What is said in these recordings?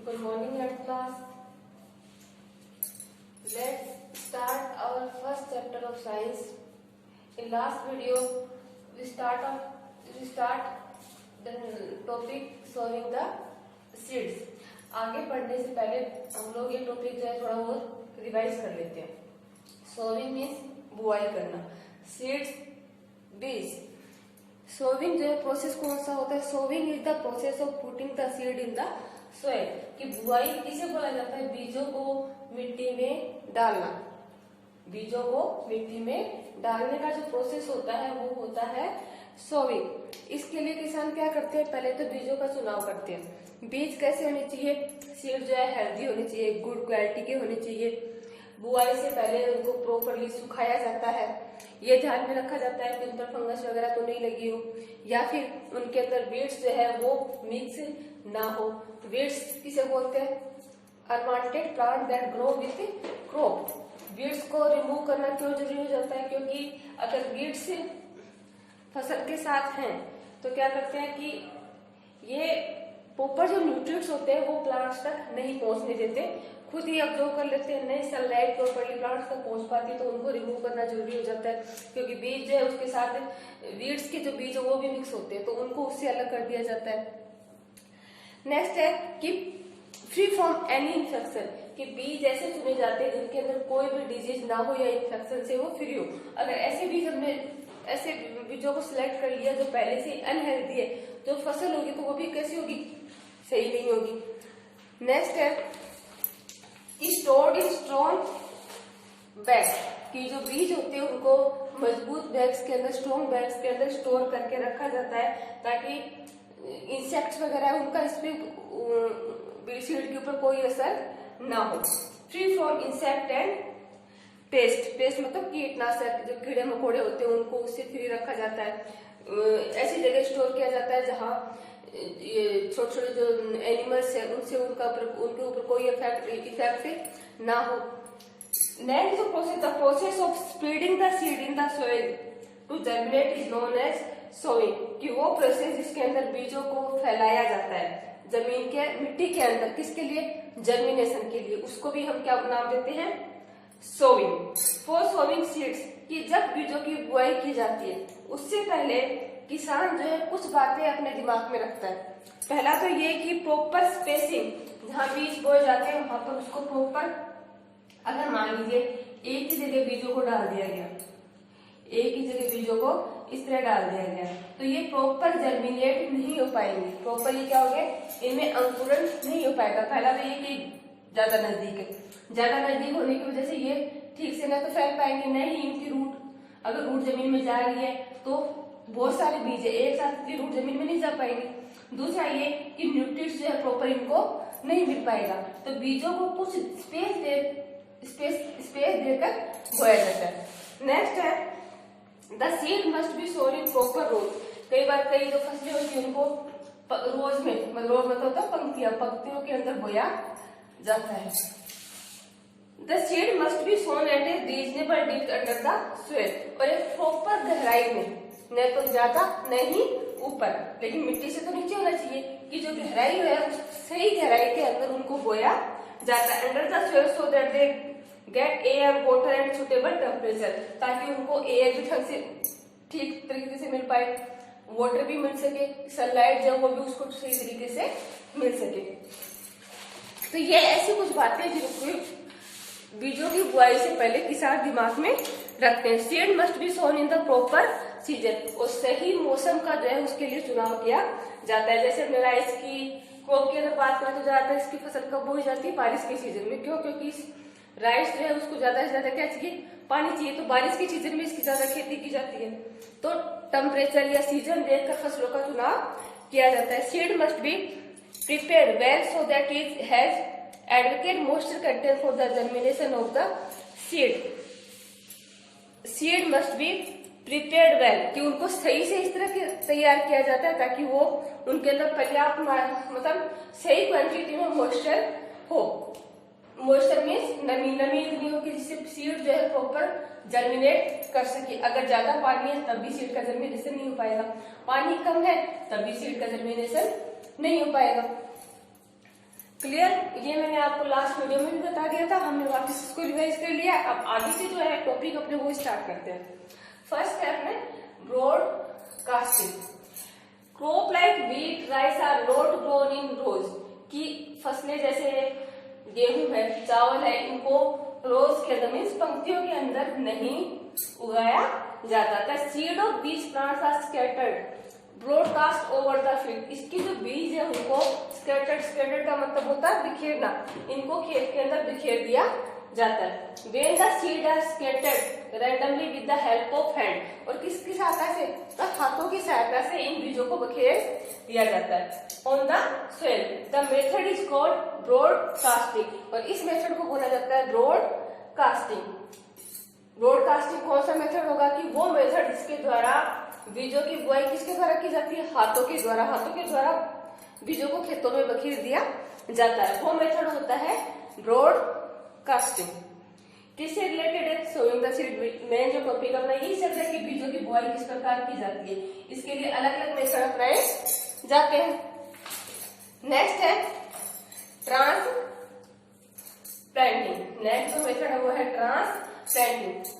Good morning at class. Let's start our first chapter of science. In last video, we start the topic sowing the seeds. आगे पढ़ने से पहले हम लोग ये टॉपिक जो है थोड़ा बहुत रिवाइज कर लेते हैं. सोविंग मीन्स बुआई करना. सीड्स बीज. सोविंग जो है प्रोसेस कौन सा होता है? Sowing is the process of putting the seed in the soil. कि बुआई किसे बोला जाता है? बीजों को मिट्टी में डालना. बीजों को मिट्टी में डालने का जो प्रोसेस होता है वो होता है सोविंग. इसके लिए किसान क्या करते हैं? पहले तो बीजों का चुनाव करते हैं. बीज कैसे होने चाहिए? सीड जो है हेल्दी होनी चाहिए, गुड क्वालिटी के होने चाहिए. बुआई से पहले उनको प्रॉपरली सुखाया जाता है. ये ध्यान में रखा जाता है कि उन पर फंगस वगैरह तो नहीं लगी हो, या फिर उनके अंदर वीड्स जो है वो मिक्स ना हो. वीड्स किसे बोलते हैं? Unwanted plant that grow with crop. Weeds को रिमूव करना क्यों जरूरी हो जाता है? क्योंकि अगर वीड्स फसल के साथ हैं तो क्या करते हैं कि ये प्रॉपर जो न्यूट्रिएंट्स होते हैं वो प्लांट्स तक नहीं पहुंचने देते, खुद ही अब्जॉर्ब कर लेते हैं. नहीं सनलाइट प्रॉपर्ली प्लांट्स तक पहुंच पाती तो उनको रिमूव करना जरूरी हो जाता है. क्योंकि बीज जो है उसके साथ वीड्स के जो बीज है वो भी मिक्स होते हैं तो उनको उससे अलग कर दिया जाता है. नेक्स्ट है कि फ्री फ्रॉम एनी इन्फेक्शन. कि बीज ऐसे चुने जाते हैं जिनके अंदर कोई भी डिजीज ना हो या इन्फेक्शन से वो फ्री हो. अगर ऐसे बीज हमने ऐसे बीजों को सिलेक्ट कर लिया जो पहले से अनहेल्दी है, जो फसल होगी तो वो भी कैसी होगी? सही नहीं होगी. नेक्स्ट है स्टोर्ड इन स्ट्रॉन्ग बैग. कि जो बीज होते हैं उनको मजबूत बैग्स के अंदर, स्ट्रॉन्ग बैग्स के अंदर स्टोर करके रखा जाता है ताकि इंसेक्ट्स वगैरह उनका इसमें सीड के ऊपर कोई असर ना हो. Free from insect and paste. Paste मतलब कीटनाशक, जो कीड़े मकोड़े होते हैं उनको उससे फ्री रखा जाता है. ऐसी जगह स्टोर किया जाता है जहाँ ये छोटे छोटे जो एनिमल्स है उनसे उनके ऊपर कोई इफेक्ट ना हो. Next the process of spreading the seed in the soil to germinate is known as sowing. कि वो प्रोसेस जिसके अंदर बीजों को फैलाया जाता है जमीन के मिट्टी के अंदर, किसके लिए? जर्मिनेशन के लिए. उसको भी हम क्या नाम देते हैं? सोविंग. For sowing seeds. कि जब बीजों की बुआई की जाती है उससे पहले किसान जो है कुछ बातें अपने दिमाग में रखता है. पहला तो ये कि प्रॉपर स्पेसिंग. जहाँ बीज बोए जाते हैं वहां पर उसको प्रॉपर, अगर मान लीजिए एक ही जगह बीजों को डाल दिया गया, एक ही जगह बीजों को इस तरह डाल दिया गया तो ये प्रॉपर जर्मिनेट नहीं हो पाएंगे. प्रॉपर ये क्या हो गया? इनमें अंकुरण नहीं हो पाएगा. पहला तो ये कि ज्यादा नजदीक है. ज्यादा नजदीक होने की वजह से ये ठीक से ना तो फैल पाएंगे, न ही इनकी रूट, अगर रूट जमीन में जा रही है तो बहुत सारे बीज है एक साथ इतनी रूट जमीन में नहीं जा पाएंगे. दूसरा ये कि न्यूट्रिएंट्स जो है प्रॉपर इनको नहीं मिल पाएगा. तो बीजों को कुछ स्पेस देकर बोया जाता है. नेक्स्ट है the seed must be sown in proper rows. कई बार कई जो फसलें होती है उनको रोज में, रोज मतलब होता है पंक्तियों के अंदर बोया जाता है. The seed must be sown at a reasonable depth under the soil. और एक प्रॉपर गहराई में, न तो ज्यादा न ही ऊपर, लेकिन मिट्टी से तो नीचे होना चाहिए. कि जो गहराई है सही गहराई के अंदर उनको बोया जाता है under the soil so that they get air water and suitable temperature. ताकि उनको एयर भी ढंग से ठीक तरीके से मिल पाए, वाटर भी मिल सके, सनलाइट जो वो भी उसको सही तरीके से मिल सके. तो ये ऐसी कुछ बातें जिनको बीजों की बुआई से पहले किसान दिमाग में रखते हैं. Seed must be sown in the proper season. और सही मौसम का जो है उसके लिए चुनाव किया जाता है. जैसे हमने राइस की क्रॉप की अगर बात करें तो ज्यादातर इसकी फसल कब बोई जाती है? बारिश के सीजन में. क्यों? क्योंकि राइस जो है उसको ज्यादा से ज्यादा क्या चाहिए? पानी चाहिए. तो बारिश के सीजन में इसकी ज्यादा खेती की जाती है. तो टेम्परेचर या सीजन देखकर फसलों का चुनाव किया जाता है. Seed must be prepared well so that it has advocate moisture content for the germination of the seed. Seed must be prepared well. कि उनको सही से इस तरह तैयार किया जाता है ताकि वो उनके अंदर पर्याप्त मतलब सही क्वांटिटी में मॉइस्चर हो. मॉइस्चर मीन्स नमी इतनी हो कि जिससे सीड जो है प्रॉपर जर्मिनेट कर सके. अगर ज्यादा पानी है तब भी सीड का जर्मिनेशन नहीं हो पाएगा, पानी कम है तब भी सीड का जर्मिनेशन नहीं हो पाएगा. क्लियर? ये मैंने आपको लास्ट वीडियो में भी बता दिया था, हमने वापस इसको रिवाइज कर लिया। अब आगे से जो है टॉपिक अपने वो स्टार्ट करते हैं। फर्स्ट स्टेप में broadcasting. Crop like wheat, rice are not grown in rows, की फसलें जैसे गेहूं है, चावल है, इनको रोज के अंदर मीन्स पंक्तियों के अंदर नहीं उगाया जाता था। Seed of these plants are scattered broadcast over the field. इसकी जो बीज है उनको स्कैटर्ड का मतलब होता है बिखेरना, इनको खेत के अंदर बिखेर दिया जाता है। When the seed are scattered randomly with the help of hand, और किसकी सहायता से? तो हाथों की सहायता से इन बीजों को बिखेर दिया जाता है। On the soil, the method is called broadcasting, और इस मेथड को बोला जाता है ब्रॉडकास्टिंग। ब्रॉडकास्टिंग कौन सा मेथड होगा? कि वो मेथड जिसके द्वारा बीजों की बुआई किसके द्वारा की जाती है? हाथों के द्वारा। हाथों के द्वारा बीजों को खेतों में बिखेर दिया जाता है, वो मेथड होता है ब्रॉडकास्टिंग। किससे रिलेटेड है? Sowing the seed. मेन जो टॉपिक अपना यही शब्द है कि बीजों की बुआई किस प्रकार की जाती है, इसके लिए अलग अलग मेथड अपनाए जाते हैं। नेक्स्ट है ट्रांसप्लांटिंग। नेक्स्ट जो मेथड है वो है transplanting.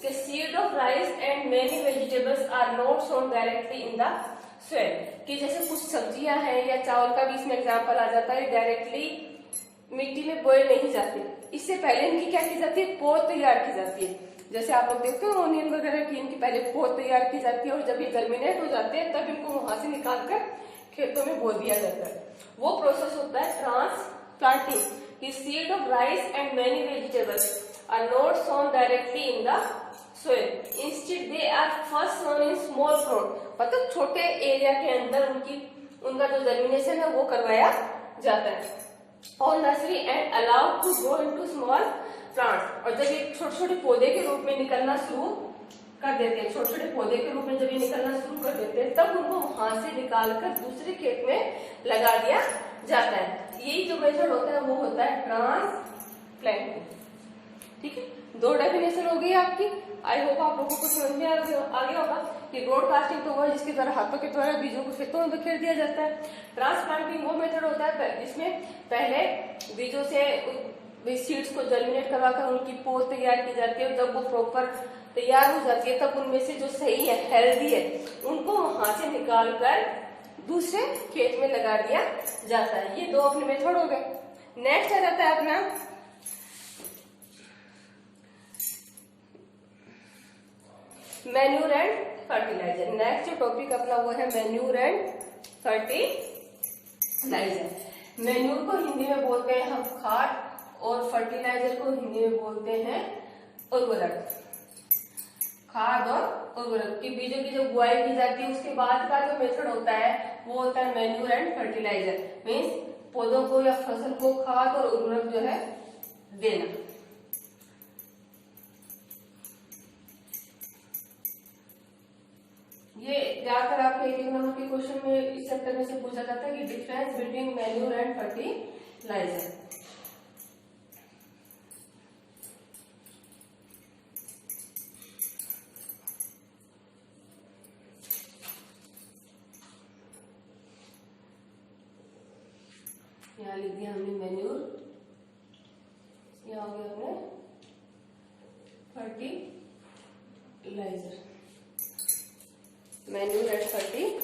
The seed of rice and many vegetables are not sown directly in the soil, कि जैसे कुछ सब्जियां हैं या चावल का भी इसमें एग्जाम्पल आ जाता है, डायरेक्टली मिट्टी में बोए नहीं जाते, इससे पहले इनकी क्या की जाती है? पोत तैयार की जाती है। जैसे आप लोग देखते हो ओनियन वगैरह की, इनकी पहले पोत तैयार की जाती है और जब ये जर्मिनेट हो जाते हैं तब इनको वहां से निकाल कर खेतों में बो दिया जाता है। वो प्रोसेस होता है transplanting. The seed of rice and many vegetables are not sown directly in the soil. Instead, they are first sown in small plot. मतलब छोटे एरिया के अंदर उनका जो जर्मिनेशन है वो करवाया जाता है। और nursery and allowed to grow into small plants, और जब ये छोटे छोटे पौधे के रूप में निकलना शुरू कर देते हैं, छोटे छोटे पौधे के रूप में जब ये निकलना शुरू कर देते हैं तब उनको वहां से निकालकर दूसरे खेत में लगा दिया जाता है। यही जो मेथड होता है वो होता है ट्रांसप्लांटिंग। ठीक है, दो डेफिनेशन हो गई आपकी। आई होप आप लोगों को समझ में आ गया होगा कि ब्रॉडकास्टिंग तो वो जिसके द्वारा हाथों के द्वारा बीजों को खेतों में बिखेर दिया जाता है। ट्रांसप्लांटिंग वो मेथड होता है जिसमें पहले बीजों से सीड्स को जर्मिनेट करवाकर उनकी पोत तैयार की जाती है, और जब वो प्रॉपर तैयार हो जाती है तब उनमें से जो सही है, हेल्दी है, उनको वहां से निकाल कर दूसरे खेत में लगा दिया जाता है। ये दो अपने मेथड हो गए। नेक्स्ट आ जाता है अपना मैन्यूर एंड फर्टिलाइजर। नेक्स्ट जो टॉपिक अपना वो है मैन्यूर एंड फर्टिलाइजर। मैन्यूर को हिंदी में बोलते हैं हम खाद, और फर्टिलाइजर को हिंदी में बोलते हैं उर्वरक। खाद और उर्वरक की बीजों की जब बुआई की जाती है उसके बाद का जो मेथड होता है वो होता है मैन्यूर एंड फर्टिलाइजर। मीन्स पौधों को या फसल को खाद और उर्वरक जो है देना। ये ज्यादातर आपके एक नंबर के क्वेश्चन में इस चैप्टर में से पूछा जाता है कि difference between manure and fertilizer. यहाँ लिख दिया हमने मैन्यूर, यहाँ हो गया हमने फर्टिलाइजर। Manure and fertiliser.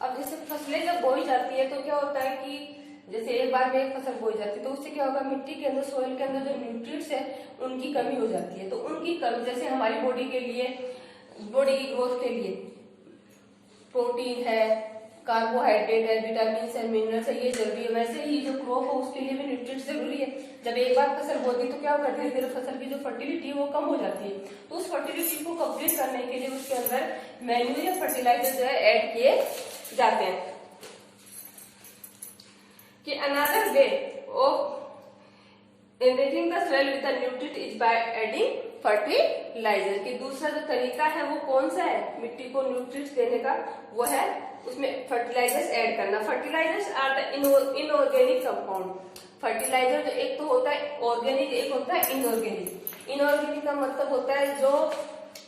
अब जैसे फसलें जब बोई जाती है तो क्या होता है कि जैसे एक बार में एक फसल बोई जाती है तो उससे क्या होगा, मिट्टी के अंदर, सोइल के अंदर जो न्यूट्रिएंट्स है उनकी कमी हो जाती है। तो उनकी कमी, जैसे हमारी बॉडी के लिए, बॉडी की ग्रोथ के लिए प्रोटीन है, कार्बोहाइड्रेट है, विटामिन है, मिनरल्स है, ये जरूरी है। वैसे ही जो क्रॉप है उसके लिए भी न्यूट्रिएंट्स जरूरी है। जब एक बार फसल बोती तो क्या होगा, धीरे धीरे फसल की जो फर्टिलिटी है वो कम हो जाती है। तो उस फर्टिलिटी को कंप्लीट करने के लिए उसके अंदर मैन्यूर या फर्टिलाइजर जो है ऐड किए जाते हैं। कि another way of enriching the soil with the nutrient is by adding fertilizer. कि दूसरा जो तरीका है वो कौन सा है मिट्टी को न्यूट्रिएंट्स देने का, वो है उसमें फर्टिलाइजर्स ऐड करना। Fertilizers are the inorganic compound. Fertilizer जो एक तो होता है ऑर्गेनिक, एक होता है इनऑर्गेनिक। इनऑर्गेनिक का मतलब होता है जो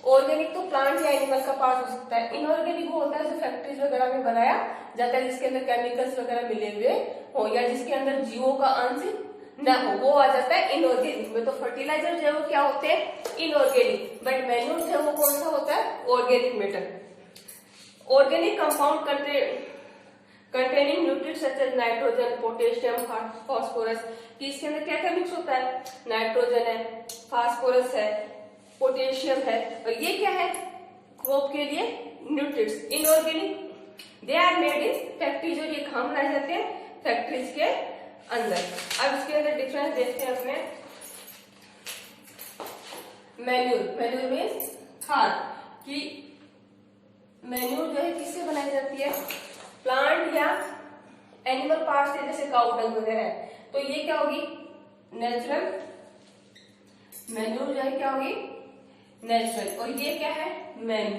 ऑर्गेनिक तो प्लांट या एनिमल का पार्ट हो सकता है, इनऑर्गेनिक वो होता है जो फैक्ट्रीज वगैरह में बनाया जाता है, जिसके अंदर केमिकल्स वगैरह मिले हुए हो या जिसके अंदर जीवों का अंश ना हो, वो आ जाता है इनऑर्गेनिक में। तो फर्टिलाइजर जो है वो क्या होते हैं, इनऑर्गेनिक, बट मैन्योर जो है वो कौन सा होता है, organic matter. Organic compound containing nutrients such as nitrogen, potassium, phosphorus, कि इसके अंदर क्या क्या मिक्स होता है, नाइट्रोजन है, फास्फोरस है, पोटेशियम है, और ये क्या है, क्रॉप के लिए nutrients. Inorganic they are made in factories, और ये कहाँ बनाए जाते हैं, फैक्ट्रीज के अंदर। अब इसके अंदर डिफरेंस देखते हैं अपने। मैन्यूर मीन्स खाद, कि मैन्यूर जो है किससे बनाई जाती है, प्लांट या एनिमल पार्ट से, जैसे काउ डंग वगैरह है, तो ये क्या होगी, नेचुरल मैन्यूर जो है क्या होगी, नेचुरल, और ये क्या है, मैन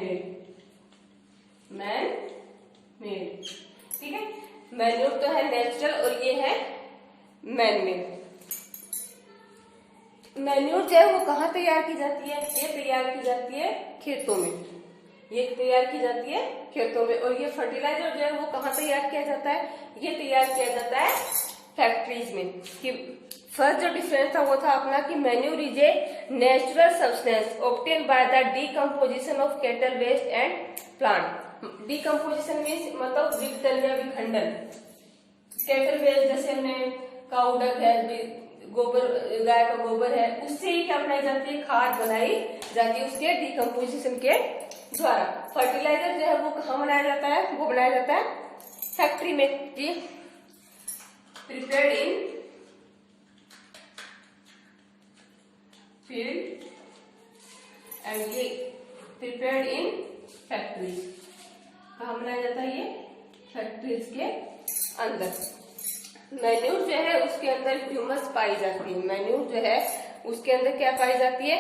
मेड, ठीक है। मैन्यूर तो है नेचुरल और ये है मैन मेड। मैन्यूर जो है वो कहाँ तैयार की जाती है, ये तैयार की जाती है खेतों में, ये तैयार की जाती है खेतों में। और ये फर्टिलाइजर जो है वो कहाँ तैयार किया जाता है, ये तैयार किया जाता है फैक्ट्रीज में। कि फर्स्ट जो डिफरेंस था वो था अपना कि manure is a natural substance obtain by the decomposition of cattle waste and plant. Decomposition means मतलब विघटन या विखंडन। कैटल वेस्ट जैसे हमने काउ डंग है, गोबर, गाय का गोबर है, उससे ही क्या बनाई जाती है, खाद बनाई जाती है उसके डीकम्पोजिशन के द्वारा। फर्टिलाइजर जो है वो कहाँ बनाया जाता है, वो बनाया जाता है फैक्ट्री में, कि प्रिपेयर्ड इन फील्ड एंड ये प्रिपेयर्ड इन फैक्ट्रीज। कहाँ बनाया जाता है, ये फैक्ट्रीज के अंदर। मैन्यूर जो है उसके अंदर ह्यूमस पाई जाती है, मैन्यूर जो है उसके अंदर क्या पाई जाती है,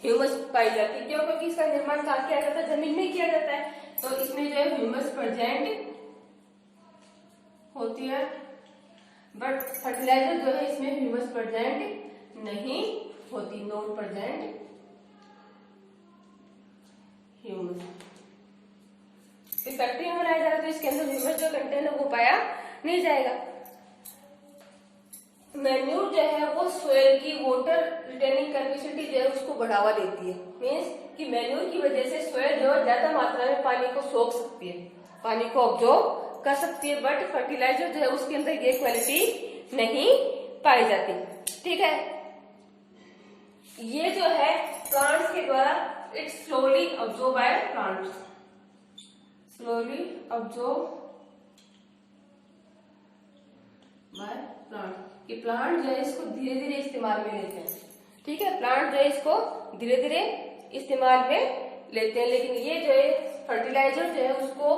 ह्यूमस पाई जाती है। क्यों, क्योंकि इसका निर्माण कहाँ किया जाता है, जमीन में किया जाता है, तो इसमें जो है ह्यूमस प्रेजेंट होती है। बट फर्टिलाइजर जो है इसमें ह्यूमस प्रेजेंट नहीं होती, नॉट प्रेजेंट ह्यूमस। फैक्ट्री में बनाया जा रहा है तो इसके अंदर ह्यूमस जो कंटेंट है वो पाया नहीं जाएगा। मैन्यूर जो है वो सोइल की वाटर रिटेनिंग कैपेसिटी जो है उसको बढ़ावा देती है। मीन्स कि मैन्यूर की वजह से सोइल जो है ज्यादा मात्रा में पानी को सोख सकती है, पानी को ऑब्जॉर्ब कर सकती है। बट फर्टिलाइजर जो है उसके अंदर ये क्वालिटी नहीं पाई जाती, ठीक है। ये जो है प्लांट्स के द्वारा it's slowly absorb by plants, slowly absorb by plant, कि प्लांट जो है इसको धीरे धीरे इस्तेमाल में लेते हैं, ठीक है। प्लांट जो है इसको धीरे धीरे इस्तेमाल में लेते हैं, लेकिन ये जो है फर्टिलाइजर जो है उसको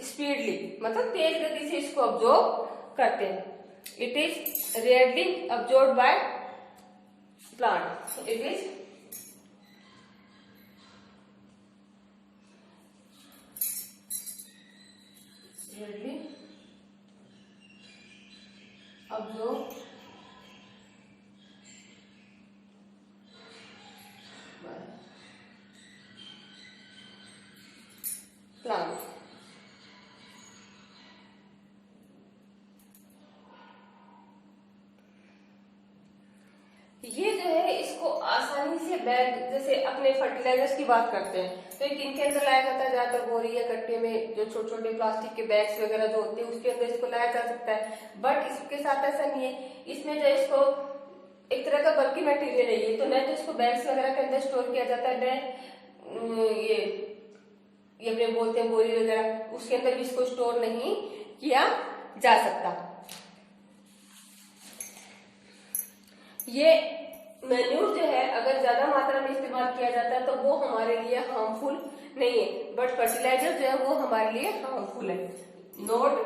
स्पीडली मतलब तेज गति से इसको ऑब्जॉर्ब करते हैं। It is rarely absorb by plant, it is rarely absorb plant. ये जो है इसको आसानी से बैग, जैसे अपने फर्टिलाइजर्स की बात करते हैं तो एक इनके अंदर लाया जाता है, ज्यादातर बोरी या कट्टे में जो छोटे छोटे प्लास्टिक के बैग्स वगैरह जो होते हैं उसके अंदर इसको लाया जा सकता है। बट इसके साथ ऐसा नहीं है, इसमें जो इसको एक तरह का बल्कि मटेरियल है ये, तो न तो इसको बैग्स वगैरह के अंदर स्टोर किया जाता है, न ये अपने बोलते हैं बोरी वगैरह, उसके अंदर भी इसको स्टोर नहीं किया जा सकता। ये मैन्यूर जो है अगर ज्यादा मात्रा में इस्तेमाल किया जाता है तो वो हमारे लिए हार्मफुल नहीं है, बट फर्टिलाइजर जो है वो हमारे लिए हार्मफुल है, नॉट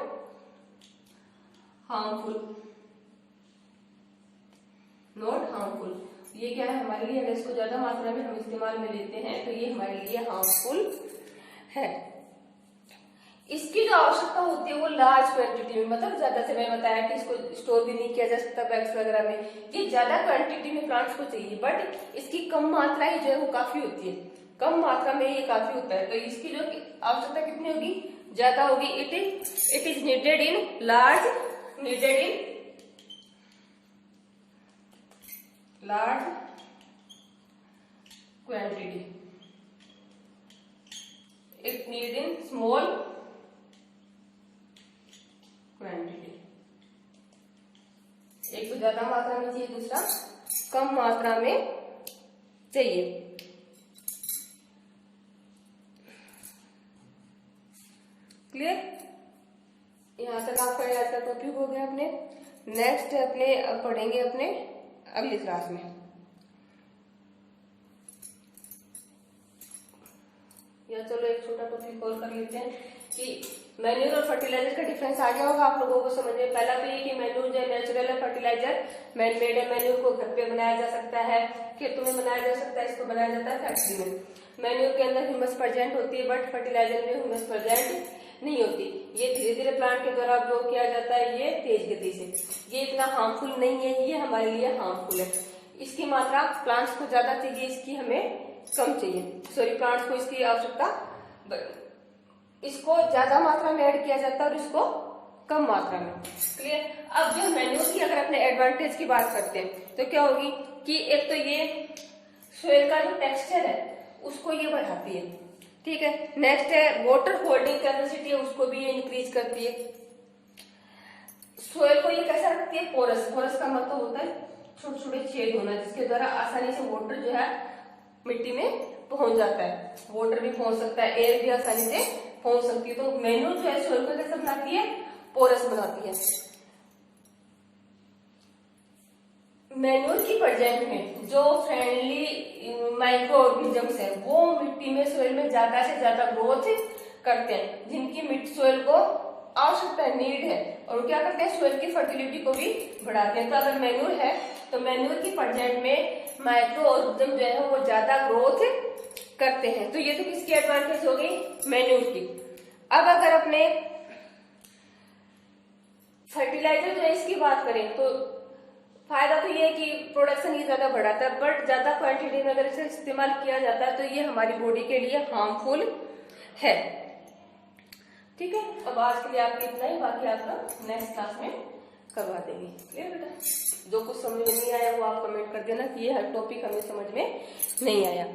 हार्मफुल, नॉट हार्मफुल। ये क्या है हमारे लिए, अगर इसको ज्यादा मात्रा में हम इस्तेमाल में लेते हैं तो ये हमारे लिए हार्मफुल है। इसकी जो आवश्यकता होती है वो लार्ज क्वांटिटी में, मतलब ज्यादा से, मैंने बताया कि इसको स्टोर भी नहीं किया जा सकता बैग्स वगैरह में, ये ज्यादा क्वांटिटी में प्लांट्स को चाहिए, बट इसकी कम मात्रा ही जो है वो काफी होती है, कम मात्रा में ये काफी होता है। तो इसकी जो आवश्यकता कितनी होगी, ज्यादा होगी। It is needed in large quantity, it need in small quantity. एक तो ज्यादा मात्रा में चाहिए, दूसरा कम मात्रा में चाहिए। क्लियर? यहां तक आपका आज का टॉपिक हो गया अपने। नेक्स्ट अपने अब पढ़ेंगे अपने अगली क्लास में। या चलो एक छोटा टॉपिक और कर लेते हैं कि मैन्यूर और फर्टिलाइजर का डिफरेंस आ गया होगा आप लोगों को समझ में। पहला तो ये कि मैन्यूर जो है नेचुरल है, फर्टिलाइजर मैन मेड है। मैन्यूर को घर पे बनाया जा सकता है, खेतों में बनाया जा सकता है, इसको बनाया जाता है फैक्ट्री में। मैन्यूर के अंदर ह्यूमस प्रेजेंट होती है, बट फर्टिलाइजर में ह्यूमस प्रेजेंट नहीं होती। ये धीरे धीरे प्लांट के द्वारा जो किया जाता है, ये तेज गति से। ये इतना हार्मफुल नहीं है, ये हमारे लिए हार्मफुल है। इसकी मात्रा प्लांट्स को ज्यादा चाहिए, इसकी हमें कम चाहिए। सॉरी, प्लांट्स को इसकी आवश्यकता, इसको ज्यादा मात्रा में ऐड किया जाता है और इसको कम मात्रा में। क्लियर? अब जो मैन्यूर की अगर अपने एडवांटेज की बात करते हैं तो क्या होगी कि एक तो ये सोइल का जो टेक्सचर है उसको ये बढ़ाती है, ठीक है। नेक्स्ट है वाटर होल्डिंग कैपेसिटी है, उसको भी ये इंक्रीज करती है। सोइल को ये कैसा रखती है, पोरस। पोरस का मतलब होता है छोटे छोटे छेद होना, जिसके द्वारा आसानी से वाटर जो है मिट्टी में पहुंच जाता है। वाटर भी पहुंच सकता है, एयर भी आसानी से पहुंच सकती है। तो मैन्यूर जो है सोइल को कैसे बनाती है, पोरस बनाती है। मैन्यूर की प्रेजेंट में जो फ्रेंडली माइक्रो ऑर्गेनिजम्स है वो मिट्टी में, सोइल में ज्यादा से ज्यादा ग्रोथ करते हैं, जिनकी मिट्टी सोइल को आवश्यकता है, नीड है, और क्या करते हैं, सोइल की फर्टिलिटी को भी बढ़ाते हैं। तो अगर मैन्यूर है तो मैन्यूर की प्रेजेंट में माइक्रो ऑर्गेनिज्म जो है वो ज्यादा ग्रोथ करते हैं। तो ये तो किसकी एडवांटेज हो गई, मैन्यूर की। अब अगर अपने फर्टिलाइजर जो है इसकी बात करें तो फायदा तो ये है कि प्रोडक्शन ये ज्यादा बढ़ाता है, बट ज्यादा क्वांटिटी में अगर इसे इस्तेमाल किया जाता है तो ये हमारी बॉडी के लिए हार्मफुल है। ठीक है, अब आज के लिए आपके इतना ही, बाकी आपका नेक्स्ट क्लास में करवा देंगे। क्लियर बेटा? जो कुछ समझ में नहीं आया वो आप कमेंट कर देना कि ये हर टॉपिक हमें समझ में नहीं आया।